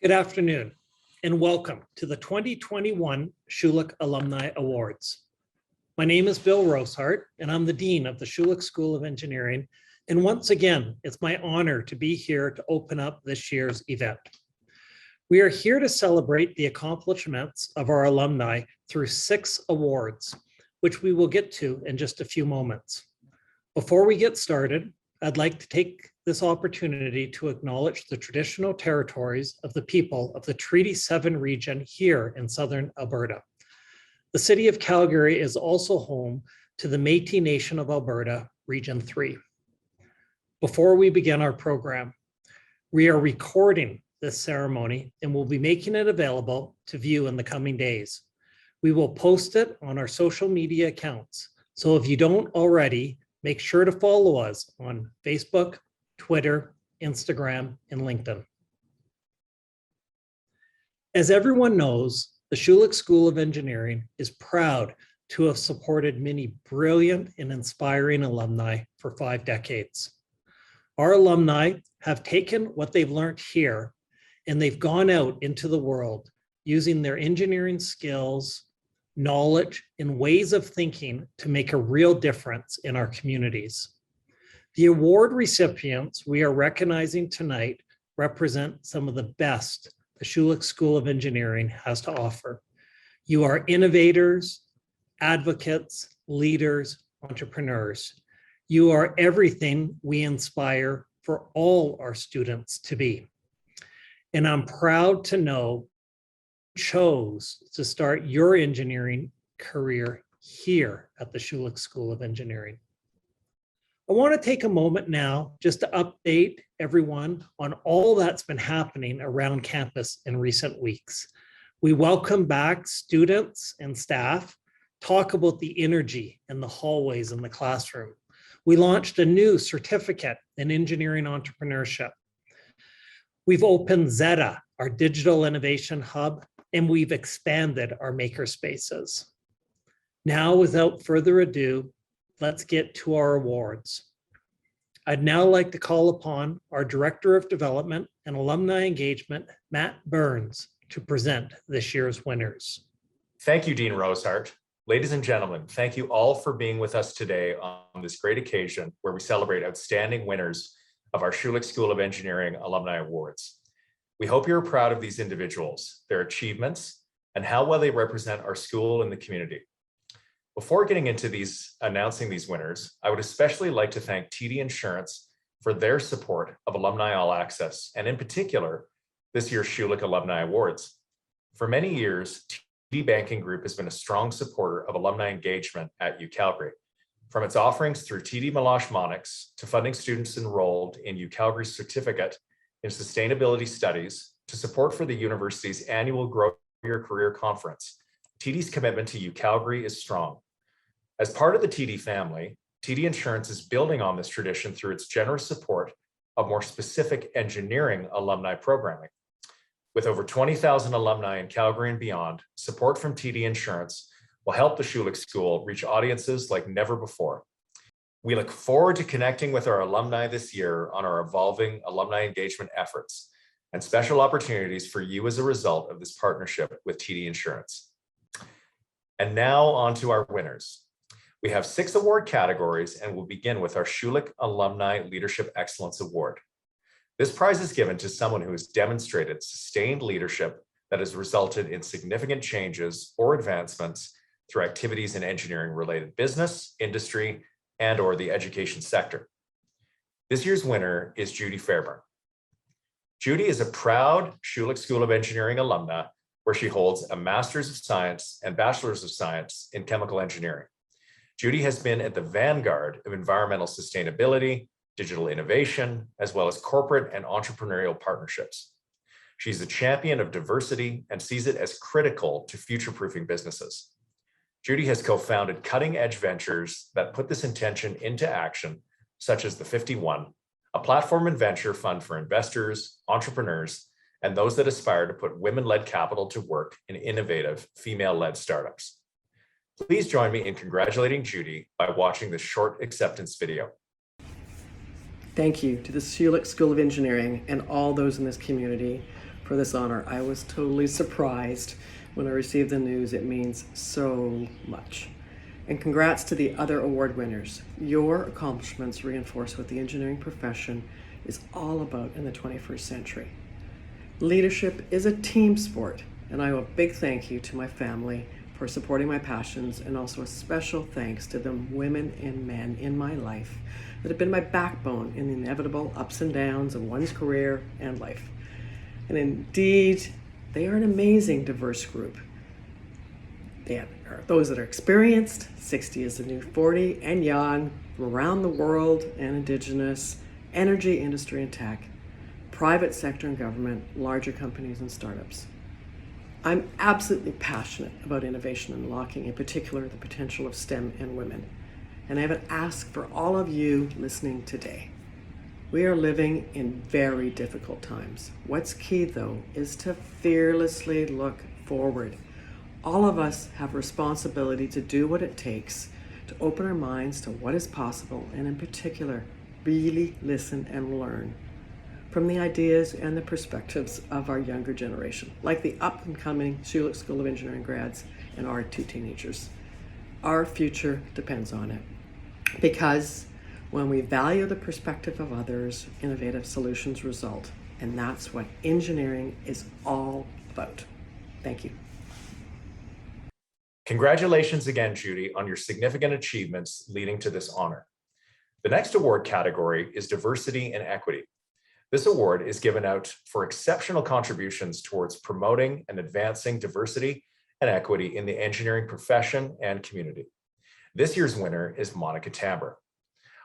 Good afternoon, and welcome to the 2021 Schulich Alumni Awards. My name is Bill Rosehart, and I'm the Dean of the Schulich School of Engineering. And once again, it's my honor to be here to open up this year's event. We are here to celebrate the accomplishments of our alumni through 6 awards, which we will get to in just a few moments. Before we get started, I'd like to take this opportunity to acknowledge the traditional territories of the people of the Treaty 7 region here in Southern Alberta. The city of Calgary is also home to the Métis Nation of Alberta, Region 3. Before we begin our program, we are recording this ceremony and will be making it available to view in the coming days. We will post it on our social media accounts. So if you don't already, make sure to follow us on Facebook, Twitter, Instagram, and LinkedIn. As everyone knows, the Schulich School of Engineering is proud to have supported many brilliant and inspiring alumni for 5 decades. Our alumni have taken what they've learned here and they've gone out into the world using their engineering skills, knowledge, and ways of thinking to make a real difference in our communities. The award recipients we are recognizing tonight represent some of the best the Schulich School of Engineering has to offer. You are innovators, advocates, leaders, entrepreneurs. You are everything we inspire for all our students to be. And I'm proud to know you chose to start your engineering career here at the Schulich School of Engineering. I want to take a moment now just to update everyone on all that's been happening around campus in recent weeks. We welcome back students and staff, talk about the energy in the hallways in the classroom. We launched a new certificate in engineering entrepreneurship. We've opened Zeta, our digital innovation hub, and we've expanded our makerspaces. Now, without further ado, let's get to our awards. I'd now like to call upon our Director of Development and Alumni Engagement, Matt Burns, to present this year's winners. Thank you, Dean Rosehart. Ladies and gentlemen, thank you all for being with us today on this great occasion where we celebrate outstanding winners of our Schulich School of Engineering Alumni Awards. We hope you're proud of these individuals, their achievements, and how well they represent our school and the community. Before getting into announcing these winners, I would especially like to thank TD Insurance for their support of Alumni All Access, and in particular, this year's Schulich Alumni Awards. For many years, TD Banking Group has been a strong supporter of alumni engagement at UCalgary. From its offerings through TD Meloche Monix to funding students enrolled in UCalgary's certificate in sustainability studies to support for the university's annual Grow Your Career Conference, TD's commitment to UCalgary is strong. As part of the TD family, TD Insurance is building on this tradition through its generous support of more specific engineering alumni programming. With over 20,000 alumni in Calgary and beyond, support from TD Insurance will help the Schulich School reach audiences like never before. We look forward to connecting with our alumni this year on our evolving alumni engagement efforts and special opportunities for you as a result of this partnership with TD Insurance. And now on to our winners. We have 6 award categories and we'll begin with our Schulich Alumni Leadership Excellence Award. This prize is given to someone who has demonstrated sustained leadership that has resulted in significant changes or advancements through activities in engineering-related business, industry, and/or the education sector. This year's winner is Judy Fairburn. Judy is a proud Schulich School of Engineering alumna where she holds a Master's of Science and Bachelor's of Science in Chemical Engineering. Judy has been at the vanguard of environmental sustainability, digital innovation, as well as corporate and entrepreneurial partnerships. She's a champion of diversity and sees it as critical to future-proofing businesses. Judy has co-founded cutting-edge ventures that put this intention into action, such as the 51, a platform and venture fund for investors, entrepreneurs, and those that aspire to put women-led capital to work in innovative female-led startups. Please join me in congratulating Judy by watching this short acceptance video. Thank you to the Schulich School of Engineering and all those in this community for this honor. I was totally surprised when I received the news. It means so much. And congrats to the other award winners. Your accomplishments reinforce what the engineering profession is all about in the 21st century. Leadership is a team sport, and I owe a big thank you to my family for supporting my passions, and also a special thanks to the women and men in my life that have been my backbone in the inevitable ups and downs of one's career and life. And indeed, they are an amazing diverse group. They are those that are experienced, 60 is the new 40, and young, from around the world and Indigenous, energy, industry, and tech, private sector and government, larger companies and startups. I'm absolutely passionate about innovation and unlocking, in particular, the potential of STEM and women. And I have an ask for all of you listening today. We are living in very difficult times. What's key, though, is to fearlessly look forward. All of us have a responsibility to do what it takes to open our minds to what is possible, and in particular, really listen and learn from the ideas and the perspectives of our younger generation, like the up-and-coming Schulich School of Engineering grads and our 2 teenagers. Our future depends on it, because when we value the perspective of others, innovative solutions result, and that's what engineering is all about. Thank you. Congratulations again, Judy, on your significant achievements leading to this honor. The next award category is Diversity and Equity. This award is given out for exceptional contributions towards promoting and advancing diversity and equity in the engineering profession and community. This year's winner is Monica Tamber.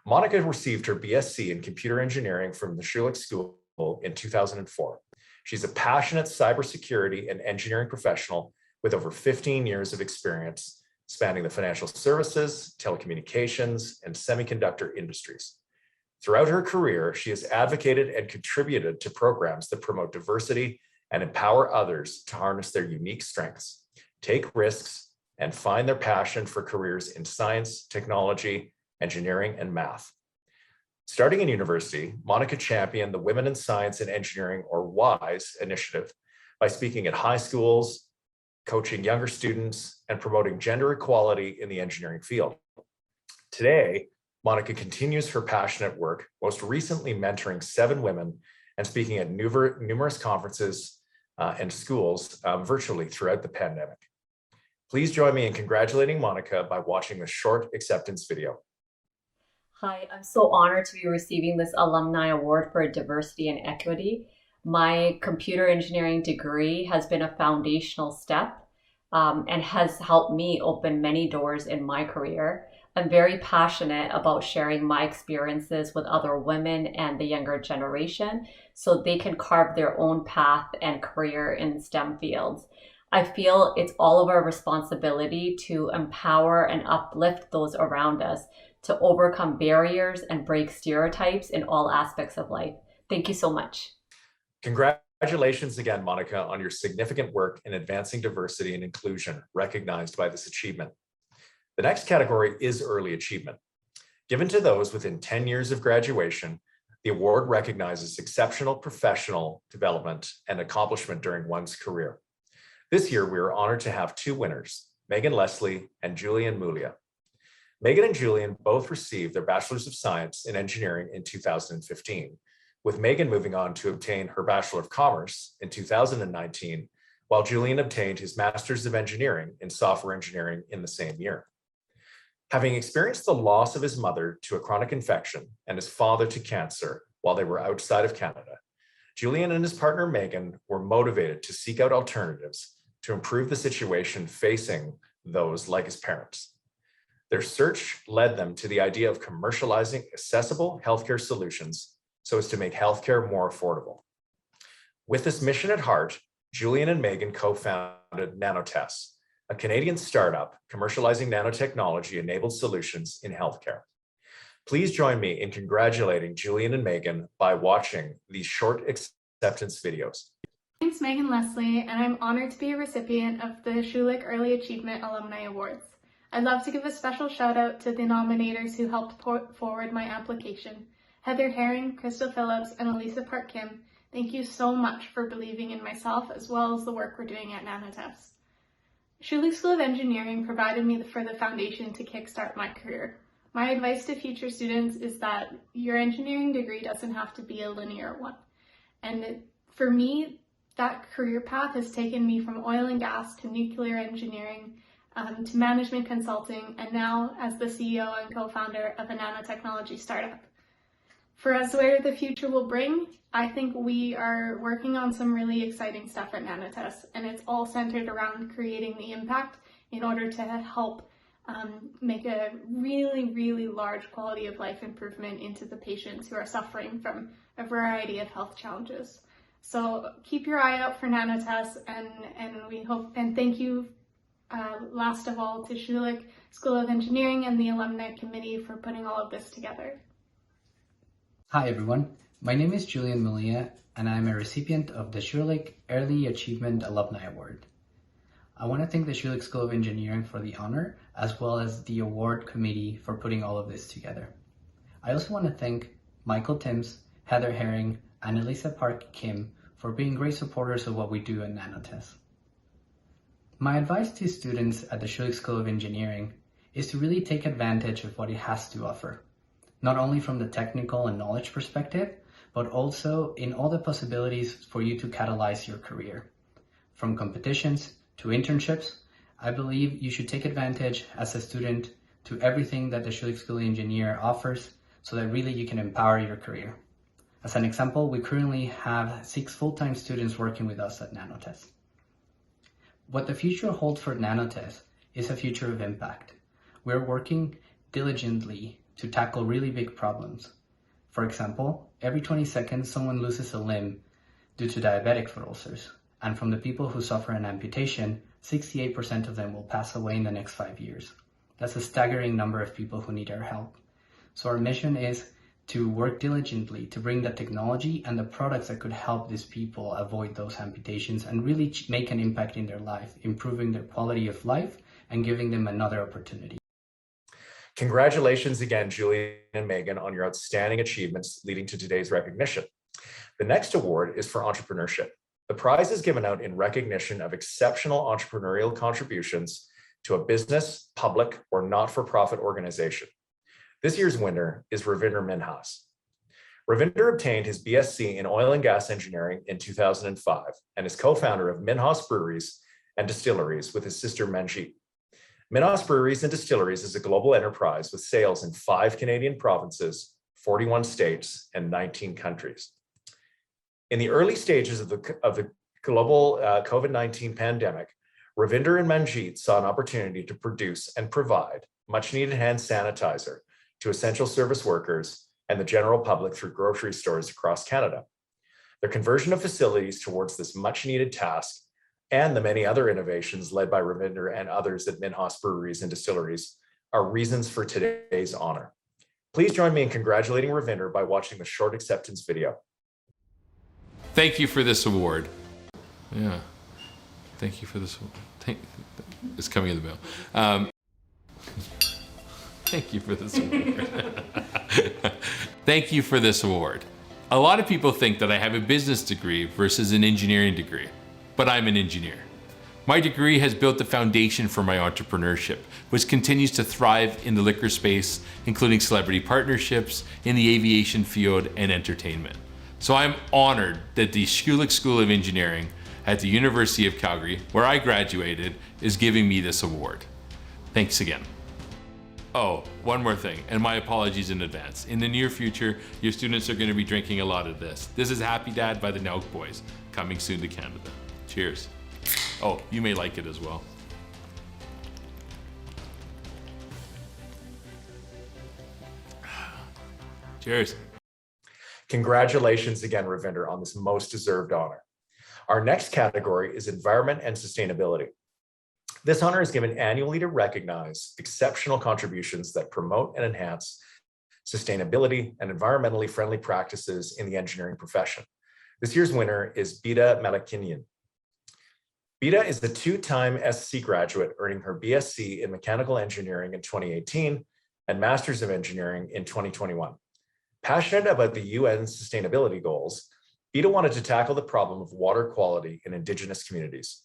Monica received her BSc in computer engineering from the Schulich School in 2004. She's a passionate cybersecurity and engineering professional with over 15 years of experience spanning the financial services, telecommunications, and semiconductor industries. Throughout her career, she has advocated and contributed to programs that promote diversity and empower others to harness their unique strengths, take risks, and find their passion for careers in science, technology, engineering, and math. Starting in university, Monica championed the Women in Science and Engineering, or WISE, initiative by speaking at high schools, coaching younger students, and promoting gender equality in the engineering field. Today, Monica continues her passionate work, most recently mentoring 7 women and speaking at numerous conferences and schools virtually throughout the pandemic. Please join me in congratulating Monica by watching this short acceptance video. Hi, I'm so honored to be receiving this Alumni Award for Diversity and Equity. My computer engineering degree has been a foundational step and has helped me open many doors in my career. I'm very passionate about sharing my experiences with other women and the younger generation so they can carve their own path and career in STEM fields. I feel it's all of our responsibility to empower and uplift those around us to overcome barriers and break stereotypes in all aspects of life. Thank you so much. Congratulations again, Monica, on your significant work in advancing diversity and inclusion recognized by this achievement. The next category is early achievement. Given to those within 10 years of graduation, the award recognizes exceptional professional development and accomplishment during one's career. This year, we are honored to have 2 winners, Megan Leslie and Julian Mulia. Megan and Julian both received their Bachelor's of Science in Engineering in 2015, with Megan moving on to obtain her Bachelor of Commerce in 2019, while Julian obtained his Master's of Engineering in Software Engineering in the same year. Having experienced the loss of his mother to a chronic infection and his father to cancer while they were outside of Canada, Julian and his partner Megan were motivated to seek out alternatives to improve the situation facing those like his parents. Their search led them to the idea of commercializing accessible healthcare solutions so as to make healthcare more affordable. With this mission at heart, Julian and Megan co-founded Nanotest, a Canadian startup commercializing nanotechnology-enabled solutions in healthcare. Please join me in congratulating Julian and Megan by watching these short acceptance videos. My name's Megan Leslie, and I'm honored to be a recipient of the Schulich Early Achievement Alumni Awards. I'd love to give a special shout out to the nominators who helped put forward my application: Heather Herring, Crystal Phillips, and Elisa Park Kim, Thank you so much for believing in myself as well as the work we're doing at Nanotest. Schulich School of Engineering provided me for the foundation to kickstart my career. My advice to future students is that your engineering degree doesn't have to be a linear one. And for me, that career path has taken me from oil and gas to nuclear engineering, to management consulting, and now as the CEO and co-founder of a nanotechnology startup. For us, where the future will bring, I think we are working on some really exciting stuff at Nanotest, and it's all centered around creating the impact in order to help make a really, really large quality of life improvement into the patients who are suffering from a variety of health challenges. So keep your eye out for Nanotest, and we hope, and thank you last of all to Schulich School of Engineering and the Alumni Committee for putting all of this together. Hi everyone, my name is Julian Malia and I'm a recipient of the Schulich Early Achievement Alumni Award. I want to thank the Schulich School of Engineering for the honor, as well as the award committee for putting all of this together. I also want to thank Michael Timms, Heather Herring, and Elisa Park Kim for being great supporters of what we do at Nanotest. My advice to students at the Schulich School of Engineering is to really take advantage of what it has to offer, not only from the technical and knowledge perspective, but also in all the possibilities for you to catalyze your career. From competitions to internships, I believe you should take advantage as a student to everything that the Schulich School of Engineering offers so that really you can empower your career. As an example, we currently have 6 full-time students working with us at Nanotest. What the future holds for Nanotest is a future of impact. We're working diligently to tackle really big problems. For example, every 20 seconds someone loses a limb due to diabetic foot ulcers, and from the people who suffer an amputation, 68% of them will pass away in the next 5 years. That's a staggering number of people who need our help. So our mission is to work diligently to bring the technology and the products that could help these people avoid those amputations and really make an impact in their life, improving their quality of life and giving them another opportunity. Congratulations again, Julian and Megan, on your outstanding achievements leading to today's recognition. The next award is for entrepreneurship. The prize is given out in recognition of exceptional entrepreneurial contributions to a business, public, or not-for-profit organization. This year's winner is Ravinder Minhas. Ravinder obtained his BSc in Oil and Gas Engineering in 2005 and is co-founder of Minhas Breweries and Distilleries with his sister Manjeet. Minhas Breweries and Distilleries is a global enterprise with sales in 5 Canadian provinces, 41 states, and 19 countries. In the early stages of the global COVID-19 pandemic, Ravinder and Manjeet saw an opportunity to produce and provide much-needed hand sanitizer to essential service workers and the general public through grocery stores across Canada. Their conversion of facilities towards this much-needed task and the many other innovations led by Ravinder and others at Minhas Breweries and Distilleries are reasons for today's honor. Please join me in congratulating Ravinder by watching the short acceptance video. Thank you for this award. Yeah, thank you for this. It's coming in the mail. Thank you for this award. Thank you for this award. A lot of people think that I have a business degree versus an engineering degree, but I'm an engineer. My degree has built the foundation for my entrepreneurship, which continues to thrive in the liquor space, including celebrity partnerships, in the aviation field, and entertainment. So I'm honored that the Schulich School of Engineering at the University of Calgary, where I graduated, is giving me this award. Thanks again. Oh, one more thing, and my apologies in advance. In the near future, your students are going to be drinking a lot of this. This is Happy Dad by the Nelk Boys, coming soon to Canada. Cheers. Oh, you may like it as well. Cheers. Congratulations again, Ravinder, on this most deserved honor. Our next category is environment and sustainability. This honor is given annually to recognize exceptional contributions that promote and enhance sustainability and environmentally friendly practices in the engineering profession. This year's winner is Bida Malakinian. Bida is the 2-time SC graduate, earning her BSc in Mechanical Engineering in 2018 and Masters of Engineering in 2021. Passionate about the UN sustainability goals, Beta wanted to tackle the problem of water quality in Indigenous communities.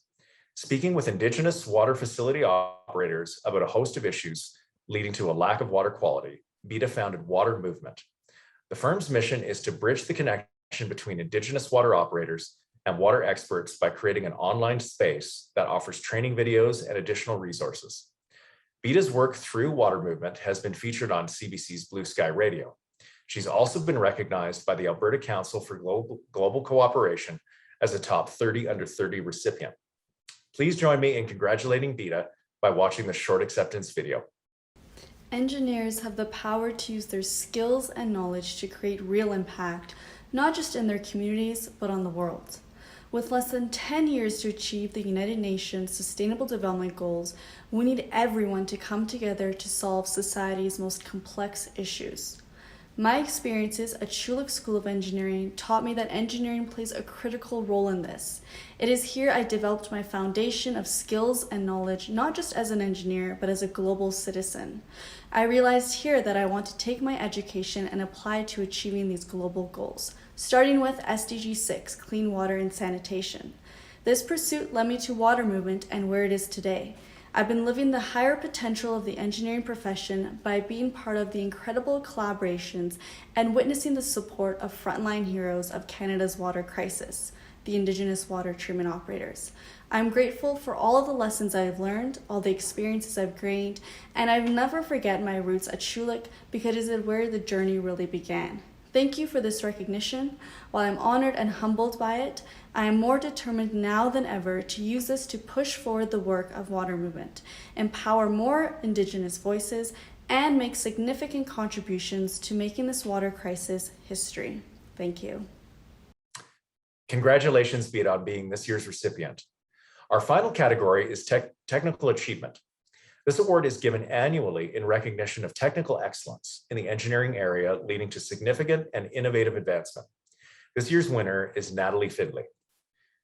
Speaking with Indigenous water facility operators about a host of issues leading to a lack of water quality, Beta founded Water Movement. The firm's mission is to bridge the connection between Indigenous water operators and water experts by creating an online space that offers training videos and additional resources. Beta's work through Water Movement has been featured on CBC's Blue Sky Radio. She's also been recognized by the Alberta Council for Global Cooperation as a top 30 under 30 recipient. Please join me in congratulating Beta by watching the short acceptance video. Engineers have the power to use their skills and knowledge to create real impact, not just in their communities, but on the world. With less than 10 years to achieve the United Nations Sustainable Development Goals, we need everyone to come together to solve society's most complex issues. My experiences at Schulich School of Engineering taught me that engineering plays a critical role in this. It is here I developed my foundation of skills and knowledge, not just as an engineer, but as a global citizen. I realized here that I want to take my education and apply it to achieving these global goals, starting with SDG 6, clean water and sanitation. This pursuit led me to Water Movement and where it is today. I've been living the higher potential of the engineering profession by being part of the incredible collaborations and witnessing the support of frontline heroes of Canada's water crisis, the Indigenous water treatment operators. I'm grateful for all of the lessons I've learned, all the experiences I've gained, and I've never forget my roots at Schulich because it is where the journey really began. Thank you for this recognition. While I'm honored and humbled by it, I am more determined now than ever to use this to push forward the work of Water Movement, empower more Indigenous voices, and make significant contributions to making this water crisis history. Thank you. Congratulations, Beta, on being this year's recipient. Our final category is technical achievement. This award is given annually in recognition of technical excellence in the engineering area, leading to significant and innovative advancement. This year's winner is Natalie Findlay.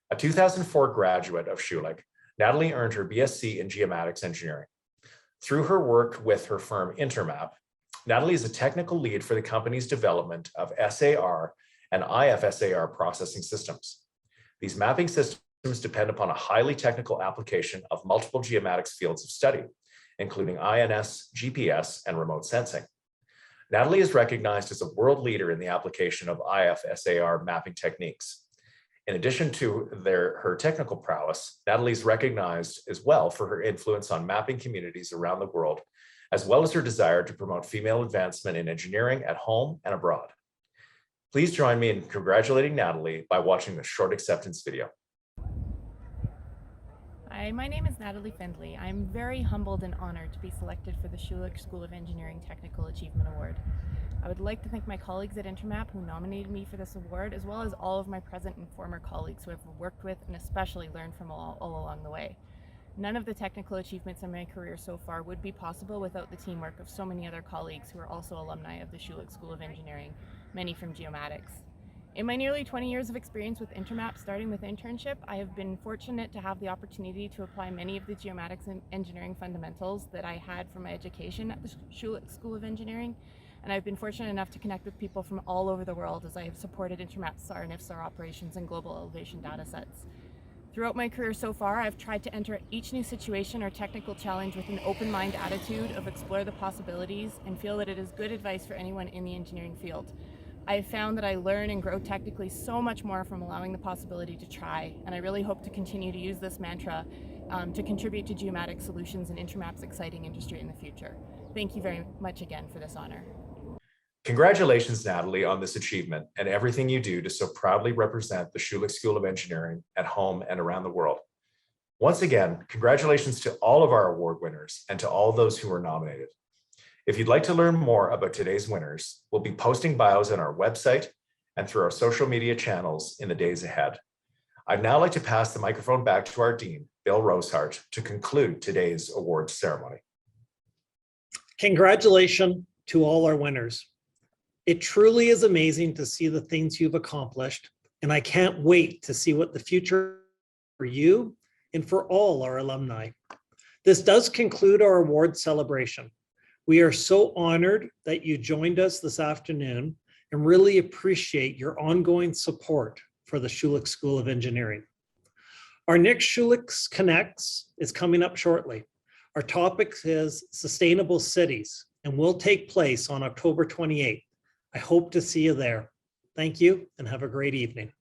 A 2004 graduate of Schulich, Natalie earned her BSc in geomatics engineering. Through her work with her firm Intermap, Natalie is a technical lead for the company's development of SAR and IFSAR processing systems. These mapping systems depend upon a highly technical application of multiple geomatics fields of study, including INS, GPS, and remote sensing. Natalie is recognized as a world leader in the application of IFSAR mapping techniques. In addition to her technical prowess, Natalie is recognized as well for her influence on mapping communities around the world, as well as her desire to promote female advancement in engineering at home and abroad. Please join me in congratulating Natalie by watching the short acceptance video. Hi, my name is Natalie Findlay. I'm very humbled and honored to be selected for the Schulich School of Engineering Technical Achievement Award. I would like to thank my colleagues at Intermap who nominated me for this award, as well as all of my present and former colleagues who I've worked with and especially learned from all along the way. None of the technical achievements in my career so far would be possible without the teamwork of so many other colleagues who are also alumni of the Schulich School of Engineering, many from geomatics. In my nearly 20 years of experience with Intermap, starting with internship, I have been fortunate to have the opportunity to apply many of the geomatics and engineering fundamentals that I had from my education at the Schulich School of Engineering, and I've been fortunate enough to connect with people from all over the world as I have supported Intermap's SAR and IFSAR operations and global elevation data sets. Throughout my career so far, I've tried to enter each new situation or technical challenge with an open mind attitude of explore the possibilities and feel that it is good advice for anyone in the engineering field. I have found that I learn and grow technically so much more from allowing the possibility to try, and I really hope to continue to use this mantra to contribute to geomatic solutions and Intermap's exciting industry in the future. Thank you very much again for this honor. Congratulations, Natalie, on this achievement and everything you do to so proudly represent the Schulich School of Engineering at home and around the world. Once again, congratulations to all of our award winners and to all those who were nominated. If you'd like to learn more about today's winners, we'll be posting bios on our website and through our social media channels in the days ahead. I'd now like to pass the microphone back to our Dean, Bill Rosehart, to conclude today's awards ceremony. Congratulations to all our winners. It truly is amazing to see the things you've accomplished, and I can't wait to see what the future for you and for all our alumni. This does conclude our award celebration. We are so honored that you joined us this afternoon and really appreciate your ongoing support for the Schulich School of Engineering. Our next Schulich Connects is coming up shortly. Our topic is sustainable cities and will take place on October 28th. I hope to see you there. Thank you and have a great evening.